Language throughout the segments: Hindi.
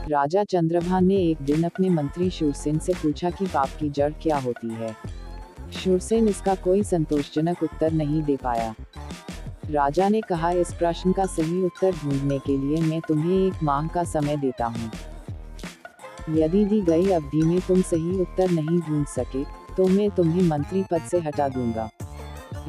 राजा चंद्रभान ने एक दिन अपने मंत्री शूरसेन से पूछा कि पाप की जड़ क्या होती है। शूरसेन इसका कोई संतोषजनक उत्तर नहीं दे पाया। राजा ने कहा, इस प्रश्न का सही उत्तर ढूंढने के लिए मैं तुम्हें 1 माह का समय देता हूँ। यदि दी गई अवधि में तुम सही उत्तर नहीं ढूंढ सके तो मैं तुम्हें मंत्री पद से हटा दूंगा।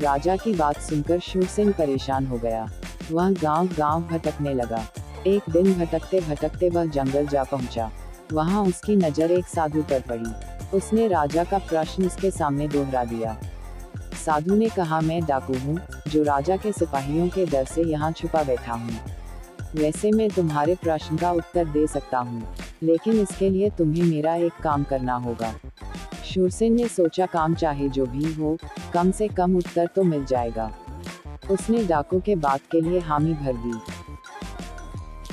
राजा की बात सुनकर शूरसेन परेशान हो गया। वह गांव-गांव भटकने लगा। एक दिन भटकते भटकते वह जंगल जा पहुंचा। वहां उसकी नजर एक साधु पर पड़ी। उसने राजा का प्रश्न उसके सामने दोहरा दिया। साधु ने कहा, मैं डाकू हूँ, जो राजा के सिपाहियों के डर से यहाँ छुपा बैठा हूँ। वैसे मैं तुम्हारे प्रश्न का उत्तर दे सकता हूँ, लेकिन इसके लिए तुम्हें मेरा एक काम करना होगा। शूरसेन ने सोचा, काम चाहे जो भी हो, कम से कम उत्तर तो मिल जाएगा। उसने डाकू के बात के लिए हामी भर दी।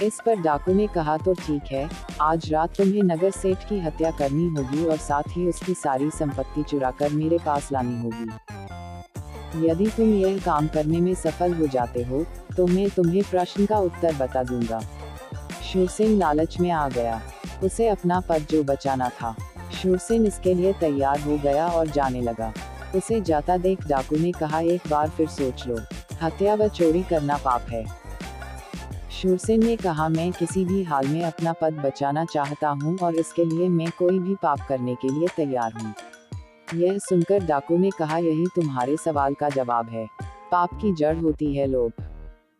इस पर डाकू ने कहा, तो ठीक है, आज रात तुम्हें नगर सेठ की हत्या करनी होगी और साथ ही उसकी सारी संपत्ति चुराकर मेरे पास लानी होगी। यदि तुम यह काम करने में सफल हो जाते हो तो मैं तुम्हें प्रश्न का उत्तर बता दूंगा। शूरसेन लालच में आ गया। उसे अपना पद जो बचाना था। शूरसेन इसके लिए तैयार हो गया और जाने लगा। उसे जाता देख डाकू ने कहा, एक बार फिर सोच लो, हत्या व चोरी करना पाप है। शूरसेन ने कहा, मैं किसी भी हाल में अपना पद बचाना चाहता हूँ और इसके लिए मैं कोई भी पाप करने के लिए तैयार हूँ। यह सुनकर डाकू ने कहा, यही तुम्हारे सवाल का जवाब है। पाप की जड़ होती है लोभ।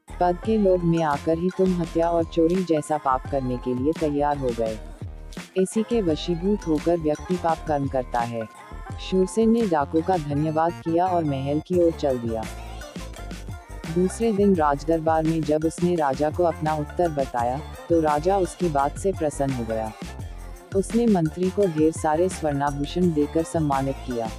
पद के लोभ में आकर ही तुम हत्या और चोरी जैसा पाप करने के लिए तैयार हो गए। इसी के वशीभूत होकर व्यक्ति पाप कर्म करता है। शूरसेन ने डाकू का धन्यवाद किया और महल की ओर चल दिया। दूसरे दिन राजदरबार में जब उसने राजा को अपना उत्तर बताया तो राजा उसकी बात से प्रसन्न हो गया। उसने मंत्री को ढेर सारे स्वर्णाभूषण देकर सम्मानित किया।